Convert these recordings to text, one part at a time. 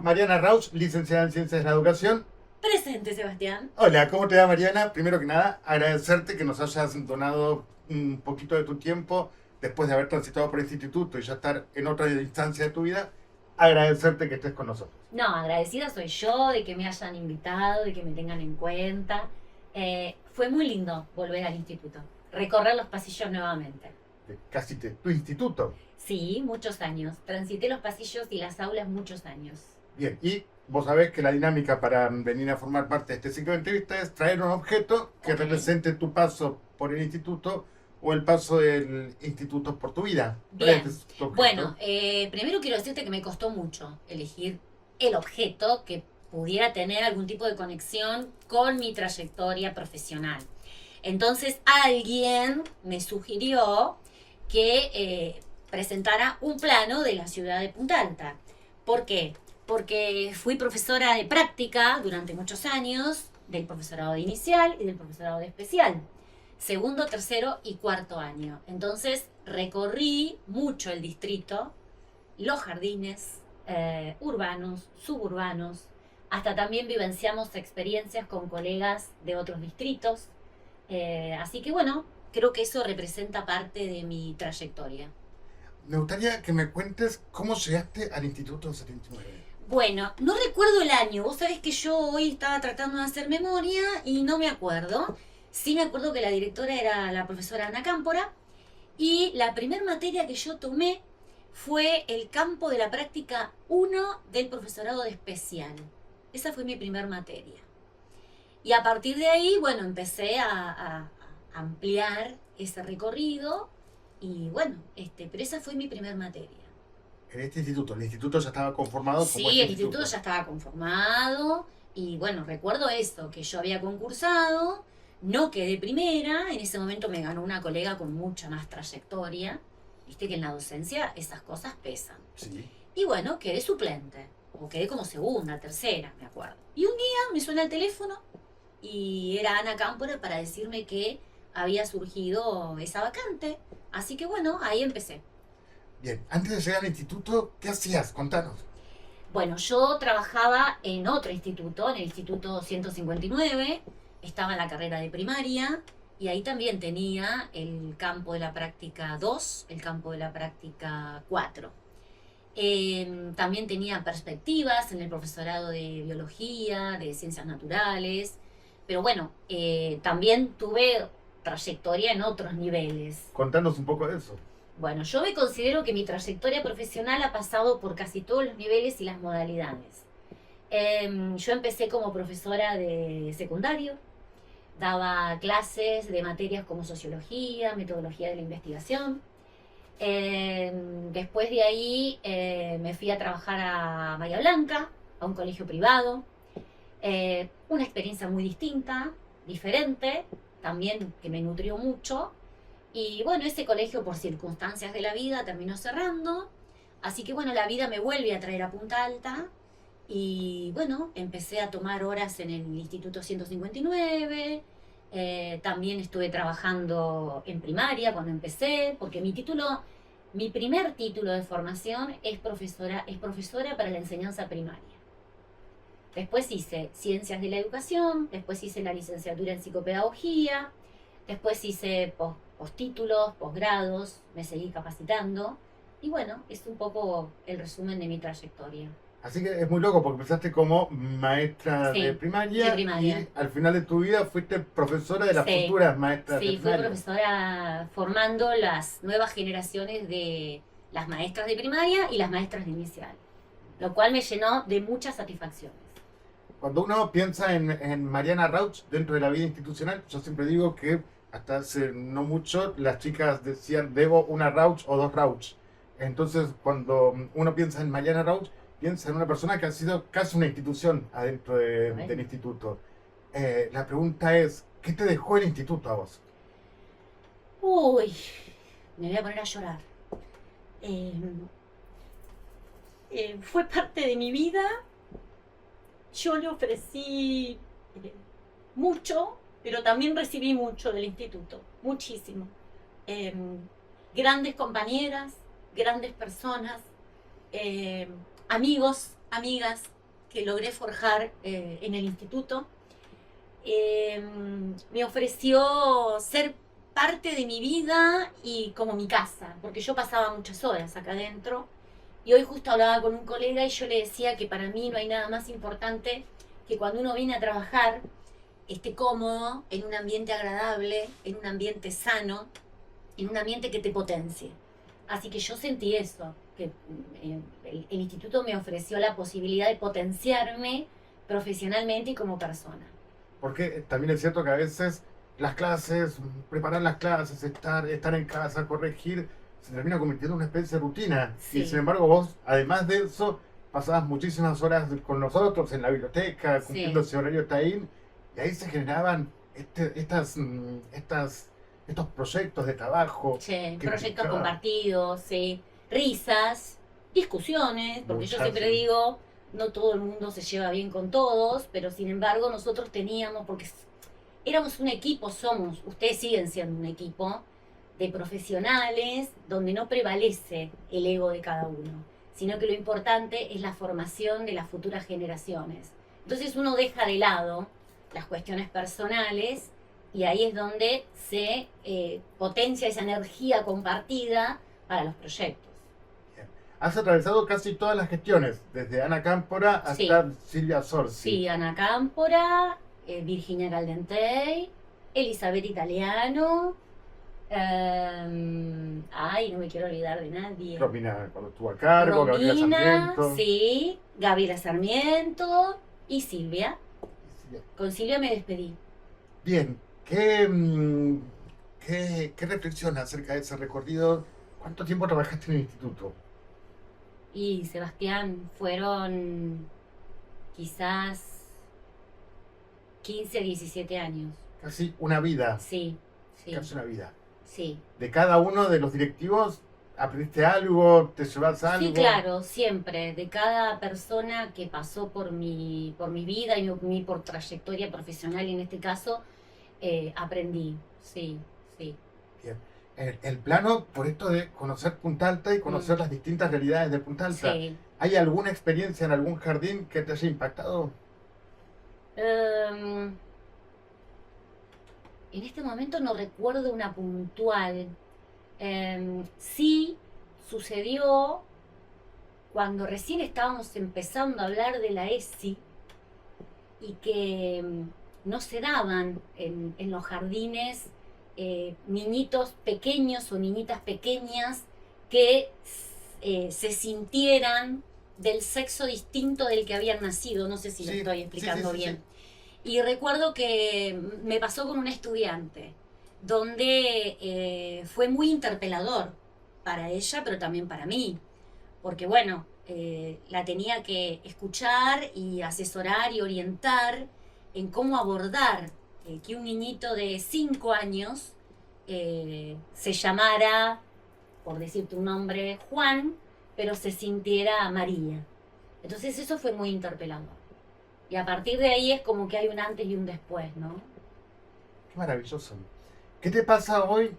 Mariana Rauch, licenciada en Ciencias de la Educación. Presente, Sebastián. Hola, ¿cómo te va, Mariana? Primero que nada, agradecerte que nos hayas donado un poquito de tu tiempo después de haber transitado por este instituto y ya estar en otra instancia de tu vida. Agradecerte que estés con nosotros. No, agradecida soy yo de que me hayan invitado, de que me tengan en cuenta. Fue muy lindo volver al instituto, recorrer los pasillos nuevamente. Tu instituto. Sí, muchos años. Transité los pasillos y las aulas muchos años. Bien, y vos sabés que la dinámica para venir a formar parte de este ciclo de entrevistas es traer un objeto que Ok. represente tu paso por el instituto o el paso del instituto por tu vida. Bien. Este es tu objeto. Bueno, primero quiero decirte que me costó mucho elegir el objeto que pudiera tener algún tipo de conexión con mi trayectoria profesional. Entonces alguien me sugirió que presentara un plano de la ciudad de Punta Alta. ¿Por qué? Porque fui profesora de práctica durante muchos años, del profesorado de inicial y del profesorado de especial. Segundo, tercero y cuarto año. Entonces recorrí mucho el distrito, los jardines urbanos, suburbanos, hasta también vivenciamos experiencias con colegas de otros distritos. Así que bueno, creo que eso representa parte de mi trayectoria. Me gustaría que me cuentes cómo llegaste al Instituto 79. Bueno, no recuerdo el año. Vos sabés que yo hoy estaba tratando de hacer memoria y no me acuerdo. Sí me acuerdo que la directora era la profesora Ana Cámpora y la primera materia que yo tomé fue el campo de la práctica 1 del profesorado de especial. Esa fue mi primera materia. Y a partir de ahí, bueno, empecé a ampliar ese recorrido y bueno, pero esa fue mi primera materia. En este instituto, el instituto ya estaba conformado como Sí, este el instituto ya estaba conformado y bueno, recuerdo esto, que yo había concursado, no quedé primera, en ese momento me ganó una colega con mucha más trayectoria, viste que en la docencia esas cosas pesan. Sí. Y bueno, quedé suplente, o quedé como segunda, tercera, me acuerdo. Y un día me suena el teléfono y era Ana Cámpora para decirme que había surgido esa vacante, así que bueno, ahí empecé. Bien, antes de llegar al instituto, ¿qué hacías? Contanos. Bueno, yo trabajaba en otro instituto, en el Instituto 159, estaba en la carrera de primaria y ahí también tenía el campo de la práctica 2, el campo de la práctica 4. También tenía perspectivas en el profesorado de biología, de ciencias naturales, pero bueno, también tuve trayectoria en otros niveles. Contanos un poco de eso. Bueno, yo me considero que mi trayectoria profesional ha pasado por casi todos los niveles y las modalidades. Yo empecé como profesora de secundario, daba clases de materias como sociología, metodología de la investigación. Después de ahí me fui a trabajar a Bahía Blanca, a un colegio privado. Una experiencia muy distinta, diferente, también que me nutrió mucho. Y bueno, ese colegio por circunstancias de la vida terminó cerrando. Así que bueno, la vida me vuelve a traer a Punta Alta. Y bueno, empecé a tomar horas en el Instituto 159. También estuve trabajando en primaria cuando empecé, porque mi primer título de formación es profesora para la enseñanza primaria. Después hice Ciencias de la Educación, después hice la licenciatura en Psicopedagogía, después hice postítulos, posgrados, me seguí capacitando y bueno, es un poco el resumen de mi trayectoria. Así que es muy loco porque empezaste como maestra Sí, de primaria, de primaria. y al final de tu vida fuiste profesora de las Sí, futuras maestras de sí, fui primaria. profesora formando las nuevas generaciones de las maestras de primaria y las maestras de inicial, lo cual me llenó de muchas satisfacciones. Cuando uno piensa en Mariana Rauch dentro de la vida institucional, yo siempre digo que hasta hace no mucho las chicas decían debo una Rauch o dos Rauch. Entonces cuando uno piensa en Mariana Rauch, piensa en una persona que ha sido casi una institución adentro Bueno. del instituto. La pregunta es, ¿qué te dejó el instituto a vos? Uy, me voy a poner a llorar. Fue parte de mi vida. Yo le ofrecí mucho, pero también recibí mucho del instituto, muchísimo. Eh, Grandes compañeras, grandes personas, amigos, amigas, que logré forjar en el instituto, me ofreció ser parte de mi vida y como mi casa, porque yo pasaba muchas horas acá adentro. Y hoy justo hablaba con un colega y yo le decía que para mí no hay nada más importante que cuando uno viene a trabajar esté cómodo, en un ambiente agradable, en un ambiente sano, en un ambiente que te potencie. Así que yo sentí eso, que el instituto me ofreció la posibilidad de potenciarme profesionalmente y como persona. Porque también es cierto que a veces las clases, preparar las clases, estar en casa, corregir, se termina convirtiendo en una especie de rutina. Y sin Sí, embargo vos, además de eso, pasabas muchísimas horas con nosotros en la biblioteca, cumpliendo sí, ese horario time, y ahí se generaban estos proyectos de trabajo che, que proyectos implicaban compartidos, sí, risas, discusiones, porque yo muchas. siempre digo, no todo el mundo se lleva bien con todos, pero sin embargo nosotros teníamos, porque éramos un equipo, somos, ustedes siguen siendo un equipo de profesionales donde no prevalece el ego de cada uno, sino que lo importante es la formación de las futuras generaciones. Entonces uno deja de lado las cuestiones personales y ahí es donde se potencia esa energía compartida para los proyectos. Has atravesado casi todas las gestiones, desde Ana Cámpora Sí, hasta Silvia Sorsi. sí, Ana Cámpora, Virginia Caldentey, Elizabeth Italiano, ay, no me quiero olvidar de nadie. Romina, cuando estuvo a cargo, Gabriela Romina, Sarmiento. sí, Gabriela Sarmiento y Silvia. Sí. Con Silvia me despedí. Bien, ¿qué reflexión acerca de ese recorrido? ¿Cuánto tiempo trabajaste en el instituto? Y Sebastián, fueron quizás 15, 17 años. Casi una vida, Sí, sí, casi una vida. sí. De cada uno de los directivos, ¿aprendiste algo? ¿Te llevas Sí, algo? claro, siempre, de cada persona que pasó por mi vida y por trayectoria profesional, y en este caso, aprendí, sí, sí. Bien. El plano, por esto de conocer Punta Alta y Mm, conocer las distintas realidades de Punta Alta, sí. ¿hay alguna experiencia en algún jardín que te haya impactado? Em, en este momento no recuerdo una puntual. Sí sucedió cuando recién estábamos empezando a hablar de la ESI y que no se daban en los jardines niñitos pequeños o niñitas pequeñas que se sintieran del sexo distinto del que habían nacido. No sé si lo Sí, estoy sí, sí, explicando sí, sí. bien. Y recuerdo que me pasó con un estudiante, donde fue muy interpelador para ella, pero también para mí, porque bueno, la tenía que escuchar y asesorar y orientar en cómo abordar que un niñito de 5 años se llamara, por decirte un nombre, Juan, pero se sintiera María. Entonces eso fue muy interpelador. Y a partir de ahí es como que hay un antes y un después, ¿no? Qué maravilloso. ¿Qué te pasa hoy?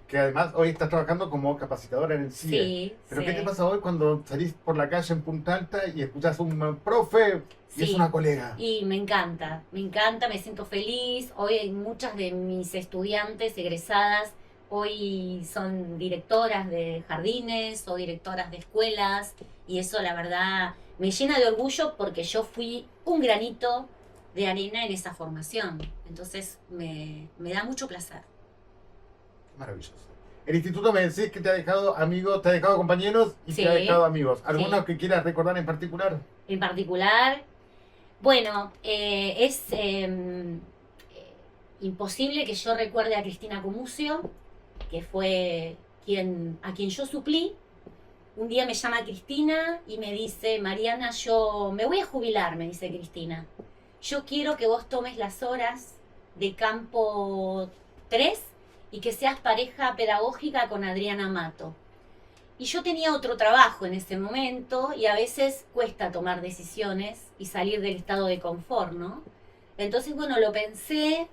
Que además hoy estás trabajando como capacitadora en el CIE. Sí, Pero ¿qué te sí, pasa hoy cuando salís por la calle en Punta Alta y escuchas a un profe y es sí. una colega? Y me encanta, me siento feliz. Hoy hay muchas de mis estudiantes egresadas, hoy son directoras de jardines o directoras de escuelas, y eso la verdad me llena de orgullo porque yo fui un granito de arena en esa formación. Entonces me da mucho placer. Qué maravilloso. El instituto me decís que te ha dejado amigos, te ha dejado compañeros y te ha Sí, dejado amigos. ¿Algunos sí. que quieras recordar en particular? En particular, bueno, es imposible que yo recuerde a Cristina Comucio, que fue a quien yo suplí. Un día me llama Cristina y me dice, Mariana, yo me voy a jubilar, me dice Cristina. Yo quiero que vos tomes las horas de campo 3 y que seas pareja pedagógica con Adriana Mato. Y yo tenía otro trabajo en ese momento y a veces cuesta tomar decisiones y salir del estado de confort, ¿no? Entonces, bueno, lo pensé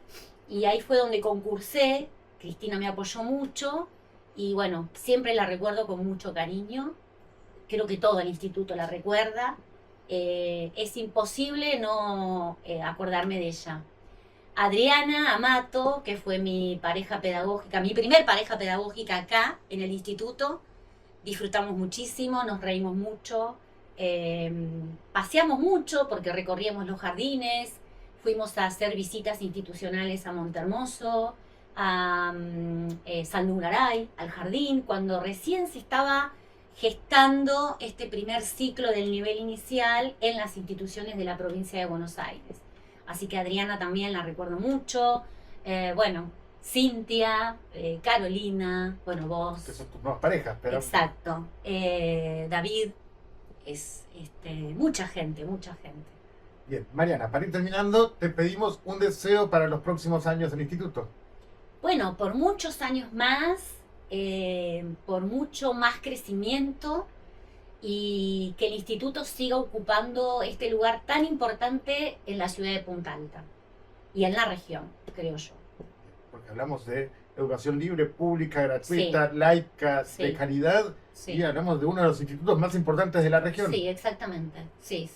y ahí fue donde concursé. Cristina me apoyó mucho y bueno, siempre la recuerdo con mucho cariño. Creo que todo el instituto la recuerda. es imposible no acordarme de ella. Adriana Amato, que fue mi pareja pedagógica, mi primer pareja pedagógica acá en el instituto, disfrutamos muchísimo, nos reímos mucho, paseamos mucho porque recorríamos los jardines, fuimos a hacer visitas institucionales a Montehermoso, a Saldungaray, al jardín, cuando recién se estaba gestando este primer ciclo del nivel inicial en las instituciones de la provincia de Buenos Aires. Así que Adriana también la recuerdo mucho. Bueno, Cintia, Carolina, bueno, vos. Que son tus nuevas parejas, pero... Exacto. David, es mucha gente, mucha gente. Bien, Mariana, para ir terminando, te pedimos un deseo para los próximos años del instituto. Bueno, por muchos años más, por mucho más crecimiento y que el instituto siga ocupando este lugar tan importante en la ciudad de Punta Alta y en la región, creo yo. Porque hablamos de educación libre, pública, gratuita, laica, de calidad, y hablamos de uno de los institutos más importantes de la región. Sí, exactamente. Sí.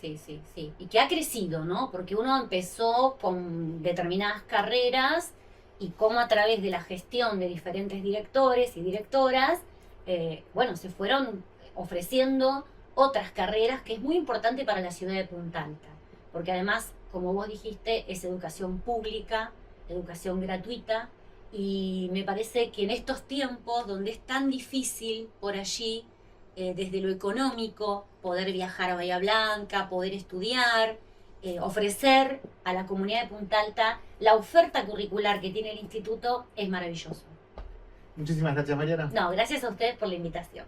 Y que ha crecido, ¿no? Porque uno empezó con determinadas carreras y cómo a través de la gestión de diferentes directores y directoras, bueno, se fueron ofreciendo otras carreras que es muy importante para la ciudad de Punta Alta. Porque además, como vos dijiste, es educación pública, educación gratuita, y me parece que en estos tiempos donde es tan difícil por allí, desde lo económico, poder viajar a Bahía Blanca, poder estudiar, ofrecer a la comunidad de Punta Alta la oferta curricular que tiene el instituto es maravilloso. Muchísimas gracias, Mariana. No, gracias a ustedes por la invitación.